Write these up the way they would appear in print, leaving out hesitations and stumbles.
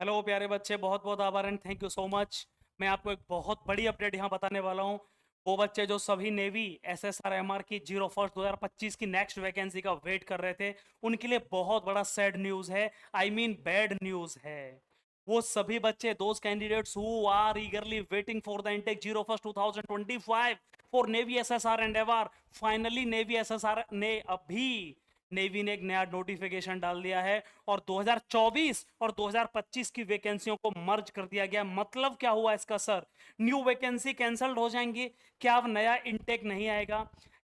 Hello प्यारे बच्चे, बहुत बहुत आभार and thank you so much. मैं आपको एक बहुत बड़ी अपडेट यहाँ बताने वाला हूँ। वो बच्चे जो सभी नेवी एसएसआर एमआर की 01 2025 की नेक्स्ट वैकेंसी का वेट कर रहे थे, उनके लिए बहुत बड़ा सैड न्यूज़ है। आई मीन बैड न्यूज़ है। वो सभी बच्चे, those candidates who are eagerly waiting for the intake 01 2025 for navy SSR and MR, finally navy SSR ने अभी नेवी ने एक नया नोटिफिकेशन डाल दिया है और 2024 और 2025 की वैकेंसियों को मर्ज कर दिया गया। मतलब क्या हुआ इसका सर? न्यू वैकेंसी कैंसल्ड हो जाएंगी क्या? अब नया इनटेक नहीं आएगा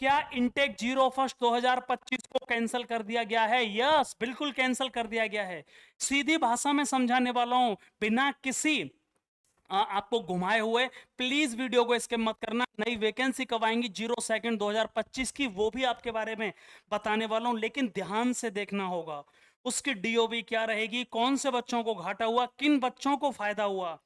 क्या? इनटेक 01 2025 को कैंसिल कर दिया गया है। यस, बिल्कुल कैंसिल कर दिया गया है। सीधी भाषा में समझाने वाला हूं, बिना किसी आपको घुमाए हुए। प्लीज वीडियो को स्किप मत करना। नई वैकेंसी कब आएंगी 02 2025 की, वो भी आपके बारे में बताने वाला हूं, लेकिन ध्यान से देखना होगा। उसकी डीओबी क्या रहेगी, कौन से बच्चों को घाटा हुआ, किन बच्चों को फायदा हुआ।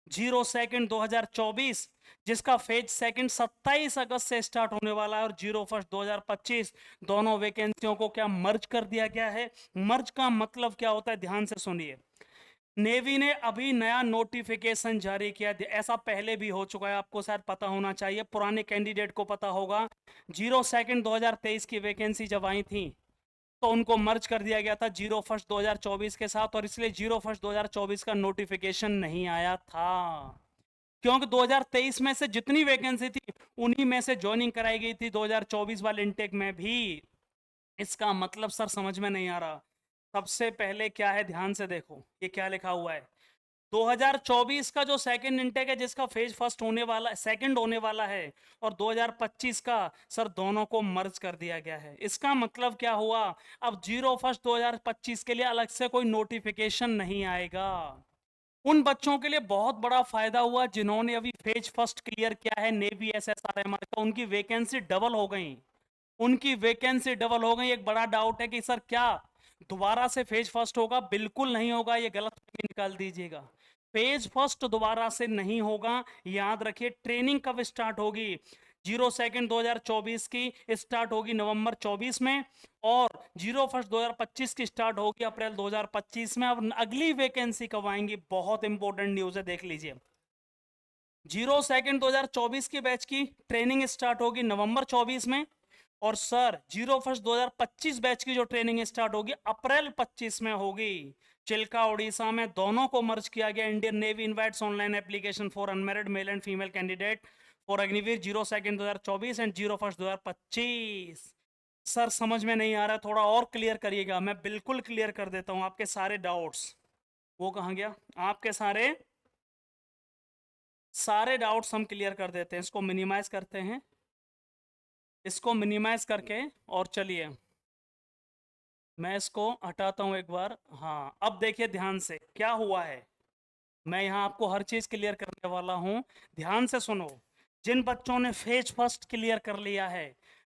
02 2024 जिसका फेज सेकंड 27 अगस्त से स्टार्ट होने वाला है, और 01 2025 दोनों वैकेंसियों को क्या मर्ज कर दिया गया है। मर्ज का मतलब क्या होता है, ध्यान से सुनिए। नेवी ने अभी नया नोटिफिकेशन जारी किया। ऐसा पहले भी हो चुका है, आपको शायद पता होना चाहिए, पुराने कैंडिडेट को पता होगा। 02 2023 की वैकेंसी जब आई थी तो उनको मर्ज कर दिया गया था 01 2024 के साथ, और इसलिए 01 2024 का नोटिफिकेशन नहीं आया था। क्योंकि 2023 में से जितनी वैकेंसी थी उन्हीं में से ज्वाइनिंग कराई गई थी 2024 वाले इनटेक में भी। इसका मतलब सर समझ में नहीं आ रहा। सबसे पहले क्या है, ध्यान से देखो ये क्या लिखा हुआ है। 2024 का जो सेकंड इनटेक है, जिसका फेज फर्स्ट होने वाला, सेकंड होने वाला है, और 2025 का सर दोनों को मर्ज कर दिया गया है। इसका मतलब क्या हुआ, अब 01 2025 के लिए अलग से कोई नोटिफिकेशन नहीं आएगा। उन बच्चों के लिए बहुत बड़ा फायदा हुआ जिन्होंने अभी फेज फर्स्ट क्लियर किया है नेवी एसएसआरएमआर का, उनकी वैकेंसी डबल हो गई। उनकी वैकेंसी डबल हो गई। एक बड़ा डाउट है कि सर क्या दोबारा से फेज फर्स्ट होगा? बिल्कुल नहीं होगा, ये गलत निकाल दीजिएगा। फेज फर्स्ट दोबारा से नहीं होगा। याद रखिए, ट्रेनिंग कब स्टार्ट होगी? 02 2024 की स्टार्ट होगी नवंबर 24 में, और 01 2025 की स्टार्ट होगी अप्रैल 2025 में। अब अगली वैकेंसी कब आएंगी, बहुत इंपॉर्टेंट न्यूज है, देख लीजिए। 02 2024 की बैच की ट्रेनिंग स्टार्ट होगी नवंबर 24 में, और सर 01 2025 बैच की जो ट्रेनिंग स्टार्ट होगी अप्रैल 25 में होगी। चिल्का उड़ीसा में दोनों को मर्ज किया गया। Indian navy invites online application for unmarried male and female candidate for Agniveer 02 2024 and 01 2025। Sir समझ में नहीं आ रहा, थोड़ा और क्लियर करिएगा। मैं बिल्कुल क्लियर कर देता हूं आपके सारे डाउट्स। वो कहां गया? आपके सारे सारे डाउट्स हम क्लियर कर देते हैं। इसको मिनिमाइज करते हैं, इसको मिनिमाइज करके, और चलिए मैं इसको हटाता हूं एक बार। हाँ, अब देखिए ध्यान से क्या हुआ है। मैं यहां आपको हर चीज क्लियर करने वाला हूं, ध्यान से सुनो। जिन बच्चों ने फेज फर्स्ट क्लियर कर लिया है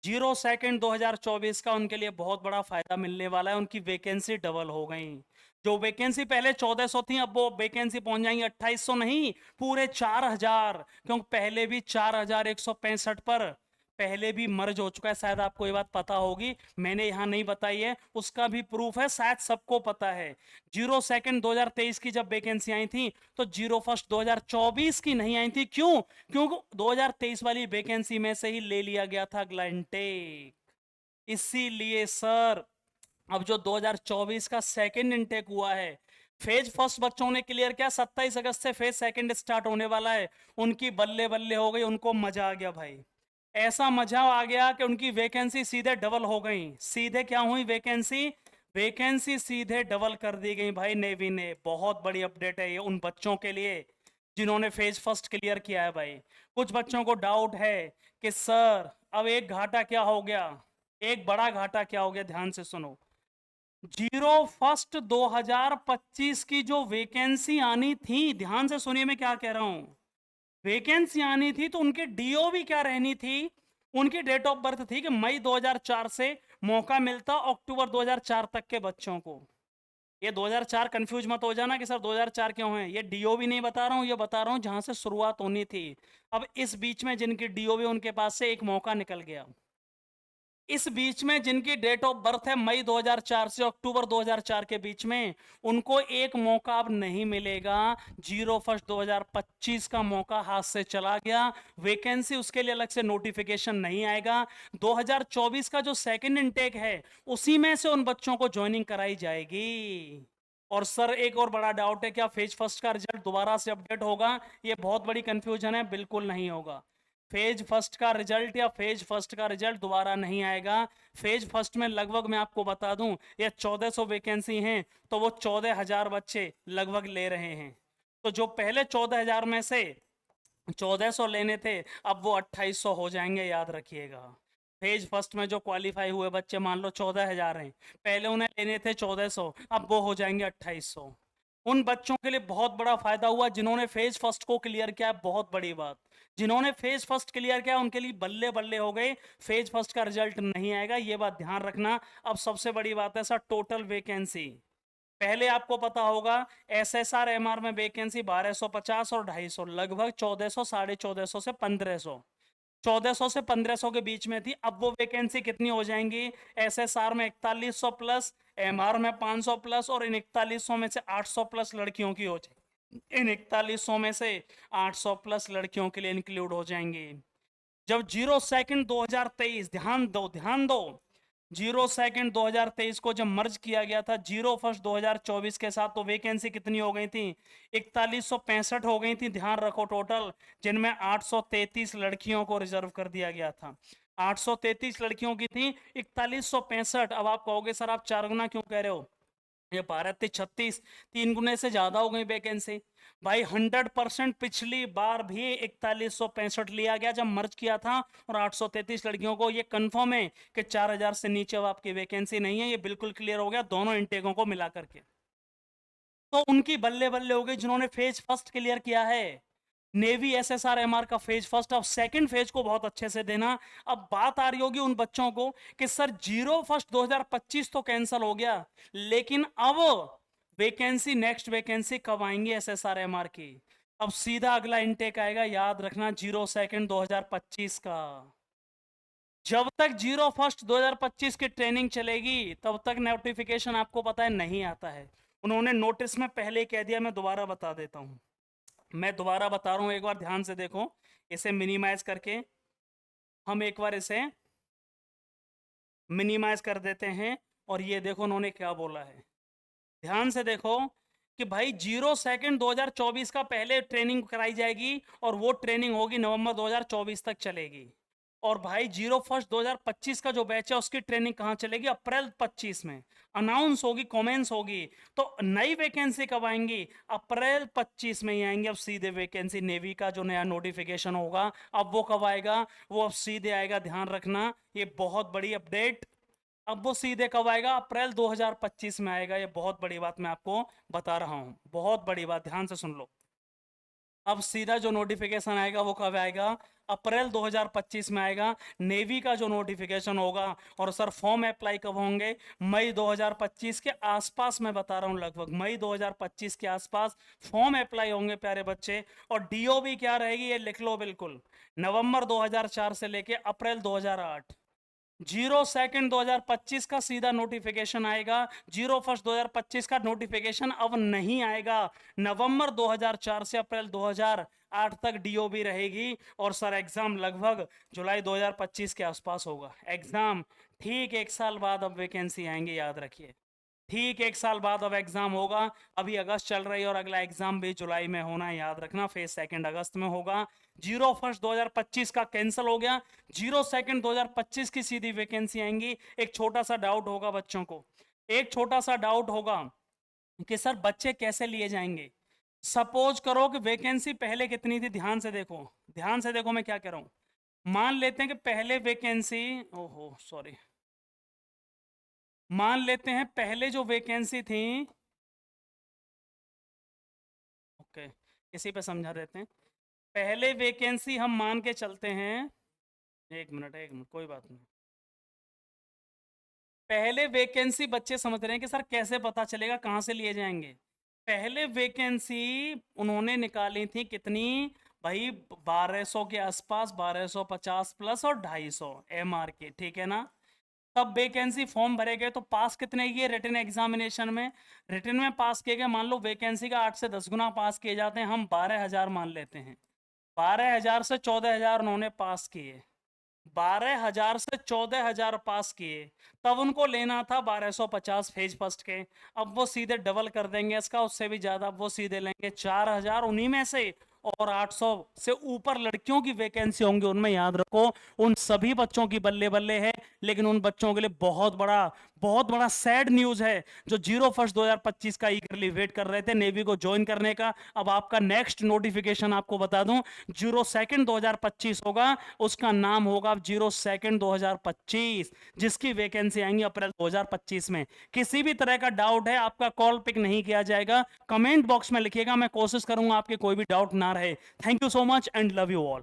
02 2024 का, उनके लिए बहुत बड़ा फायदा मिलने वाला है। उनकी वैकेंसी डबल हो गई। जो वैकेंसी पहले 1400 थी, अब वो वैकेंसी पहुंच जाएंगी 2800 नहीं, पूरे 4000। क्योंकि पहले भी 4165 पर पहले भी मर्ज हो चुका है। शायद आपको ये बात पता होगी, मैंने यहां नहीं बताई है, उसका भी प्रूफ है, शायद सबको पता है। 02 2023 की जब वैकेंसी आई थी तो 01 2024 की नहीं आई थी। क्यों? क्योंकि 2023 वाली वैकेंसी में से ही ले लिया गया था अगला इनटेक। इसीलिए सर अब जो 2024 का सेकंड इनटेक हुआ है, फेज फर्स्ट बच्चों ने क्लियर किया, 27 अगस्त से फेज सेकंड स्टार्ट होने वाला है। उनकी बल्ले बल्ले हो गई, उनको मजा आ गया भाई। ऐसा मजा आ गया कि उनकी वैकेंसी सीधे डबल हो गई। सीधे क्या हुई वैकेंसी? वैकेंसी सीधे डबल कर दी गई भाई नेवी ने। बहुत बड़ी अपडेट है ये उन बच्चों के लिए जिन्होंने फेज फर्स्ट क्लियर किया है भाई। कुछ बच्चों को डाउट है कि सर अब एक घाटा क्या हो गया, एक बड़ा घाटा क्या हो गया। ध्यान से सुनो, 01 2025 की जो वैकेंसी आनी थी, ध्यान से सुनिए मैं क्या कह रहा हूं। वैकेंसी आनी थी तो उनके डीओ भी क्या रहनी थी, उनकी डेट ऑफ बर्थ थी कि मई 2004 से मौका मिलता अक्टूबर 2004 तक के बच्चों को। ये 2004 कंफ्यूज मत हो जाना कि सर 2004 क्यों है। ये डीओ भी नहीं बता रहा हूं, ये बता रहा हूं जहां से शुरुआत होनी थी। अब इस बीच में जिनकी डीओ भी, उनके पास से एक मौका निकल गया। इस बीच में जिनकी डेट ऑफ बर्थ है मई 2004 से अक्टूबर 2004 के बीच में, उनको एक मौका अब नहीं मिलेगा। 01 2025 का मौका हाथ से चला गया। वैकेंसी उसके लिए अलग से नोटिफिकेशन नहीं आएगा। 2024 का जो सेकंड इनटेक है उसी में से उन बच्चों को ज्वाइनिंग कराई जाएगी। और सर एक और बड़ा डाउट है, क्या फेज फर्स्ट का रिजल्ट दोबारा से अपडेट होगा? ये बहुत बड़ी कंफ्यूजन है। बिल्कुल नहीं होगा। फेज फर्स्ट का रिजल्ट या फेज फर्स्ट का रिजल्ट दोबारा नहीं आएगा। फेज फर्स्ट में लगभग मैं आपको बता दूं, ये 1400 वैकेंसी हैं, तो वो 14,000 बच्चे लगभग ले रहे हैं। तो जो पहले 14,000 में से 1400 लेने थे, अब वो 2800 हो जाएंगे, याद रखिएगा। फेज फर्स्ट में जो क्वालिफाई हुए बच्चे मान लो 14,000 हैं, पहले उन्हें लेने थे 1400, अब वो हो जाएंगे 2800। उन बच्चों के लिए बहुत बड़ा फायदा हुआ जिन्होंने फेज फर्स्ट को क्लियर किया, बहुत बड़ी बात। जिन्होंने फेज फर्स्ट क्लियर किया उनके लिए बल्ले बल्ले हो गए, फेज फर्स्ट का रिजल्ट नहीं आएगा, ये बात ध्यान रखना। अब सबसे बड़ी बात है सर, टोटल वैकेंसी। पहले आपको पता होगा एसएसआर एमआर में वैकेंसी 1250 और 250, लगभग 1400, 1450 से 1500, 1400 से 1500 के बीच में थी। अब वो वैकेंसी कितनी हो जाएंगी? एसएसआर में 4100 प्लस, एमआर में 500 प्लस, और इन 4100 में से 800 प्लस लड़कियों की हो जाएगी। इन 4100 में से 800 प्लस लड़कियों के लिए इंक्लूड हो जाएंगे। जब 02 2023, ध्यान दो ध्यान दो, 02 2023 को जब मर्ज किया गया था 01 2024 के साथ, तो वैकेंसी कितनी हो गई थी? 4165 हो गई थी, ध्यान रखो टोटल, जिनमें 833 लड़कियों को रिजर्व कर दिया गया था। 833 लड़कियों की थी, 4165। अब आप कहोगे सर आप 4 गुना क्यों कह रहे हो? ये 12×36, 3 गुने से ज्यादा हो गई वैकेंसी भाई। 100% पिछली बार भी 4165 लिया गया जब मर्ज किया था, और 833 लड़कियों को। ये कंफर्म है कि 4000 से नीचे अब आपकी वैकेंसी नहीं है, ये बिल्कुल क्लियर हो गया दोनों इंटेकों को मिला करके। तो उनकी बल्ले बल्ले हो गई जिन्होंने फेज फर्स्ट क्लियर किया है। नेवी एसएसआर एमआर का फेज फर्स्ट, अब सेकंड फेज को बहुत अच्छे से देना। अब बात आ रही होगी उन बच्चों को कि सर 01 2025 तो कैंसिल हो गया, लेकिन अब वैकेंसी, नेक्स्ट वैकेंसी कब आएंगी एसएसआर एमआर की? अब सीधा अगला इनटेक आएगा, याद रखना, 02 2025 का। जब तक 01 2025 की ट्रेनिंग चलेगी तब तक नोटिफिकेशन आपको पता है नहीं आता है। उन्होंने नोटिस में पहले ही कह दिया, मैं दोबारा बता देता हूं, मैं दोबारा बता रहा हूं, एक बार ध्यान से देखो। इसे मिनिमाइज करके हम एक बार इसे मिनिमाइज कर देते हैं, और ये देखो उन्होंने क्या बोला है, ध्यान से देखो कि भाई 02 2024 का पहले ट्रेनिंग कराई जाएगी, और वो ट्रेनिंग होगी नवंबर 2024 तक चलेगी। और भाई 01 2025 का जो बैच है उसकी ट्रेनिंग कहाँ चलेगी? अप्रैल 25 में अनाउंस होगी, कमेंस होगी। तो नई वैकेंसी कब आएंगी? अप्रैल 25 में ही आएंगे। अब सीधे वैकेंसी नेवी का जो नया नोटिफिकेशन होगा, अब वो कब आएगा? वो अब सीधे आएगा, ध्यान रखना, ये बहुत बड़ी अपडेट। अब वो सीधे कब आएगा? अप्रैल 2025 में आएगा। ये बहुत बड़ी बात मैं आपको बता रहा हूं, बहुत बड़ी बात, ध्यान से सुन लो। अब सीधा जो नोटिफिकेशन आएगा वो कब आएगा? अप्रैल 2025 में आएगा, नेवी का जो नोटिफिकेशन होगा। और सर फॉर्म अप्लाई कब होंगे? मई 2025 के आसपास, मैं बता रहा हूं, लगभग मई 2025 के आसपास फॉर्म अप्लाई होंगे प्यारे बच्चे। और डीओबी क्या रहेगी ये लिख लो बिल्कुल, नवंबर 2004 से लेके अप्रैल 2008। 02 2025 का सीधा नोटिफिकेशन आएगा, 01 2025 का नोटिफिकेशन अब नहीं आएगा। नवंबर 2004 से अप्रैल 2008 तक डीओबी रहेगी। और सर एग्जाम लगभग जुलाई 2025 के आसपास होगा एग्जाम। ठीक 1 साल बाद अब वैकेंसी आएंगे, याद रखिए, ठीक 1 साल बाद अब एग्जाम होगा। अभी अगस्त चल रही है और अगला एग्जाम भी जुलाई में होना है, याद रखना, फेज सेकंड अगस्त में होगा। 01 2025 का कैंसिल हो गया, 02 2025 की सीधी वैकेंसी आएंगी। एक छोटा सा डाउट होगा बच्चों को, एक छोटा सा डाउट होगा कि सर बच्चे कैसे लिए जाएंगे? सपोज करो कि वैकेंसी पहले कितनी थी, ध्यान से देखो, ध्यान से देखो मैं क्या कह रहा हूं। मान लेते हैं कि पहले वैकेंसी, ओहो सॉरी, मान लेते हैं पहले जो वैकेंसी थी, ओके, इसी पे समझा देते हैं। पहले वैकेंसी हम मान के चलते हैं, एक मिनट एक मिनट, कोई बात नहीं। पहले वैकेंसी बच्चे समझ रहे हैं कि सर कैसे पता चलेगा, कहाँ से लिए जाएंगे? पहले वैकेंसी उन्होंने निकाली थी कितनी भाई? 1200 के आसपास, 1250 प्लस और 250 एमआर के, ठीक है ना? तब वैकेंसी फॉर्म भरे गए तो पास कितने किए रिटन एग्जामिनेशन में, रिटन में पास किए गए, मान लो वैकेंसी का 8 से 10 गुना पास किए जाते हैं, हम 12,000 मान लेते हैं, 12,000 से 14,000 उन्होंने पास किए, 12,000 से 14,000 पास किए, तब उनको लेना था 1250 फेज फर्स्ट के। अब वो सीधे डबल कर देंगे इसका, उससे भी ज्यादा वो सीधे लेंगे 4,000 उन्हीं में से, और 800 से ऊपर लड़कियों की वैकेंसी होंगी उनमें। याद रखो उन सभी बच्चों की बल्ले बल्ले है, लेकिन उन बच्चों के लिए बहुत बड़ा सैड न्यूज है जो 01 2025 का ईगरली वेट कर रहे थे नेवी को ज्वाइन करने का। अब आपका नेक्स्ट नोटिफिकेशन आपको बता दूं 02 2025 होगा, उसका नाम होगा 02 2025, जिसकी वैकेंसी आएंगी अप्रैल 2025 में। किसी भी तरह का डाउट है आपका कॉल पिक नहीं किया जाएगा, कमेंट बॉक्स में लिखिएगा, मैं कोशिश करूंगा आपके कोई भी डाउट ना रहे। Thank you so much and love you all.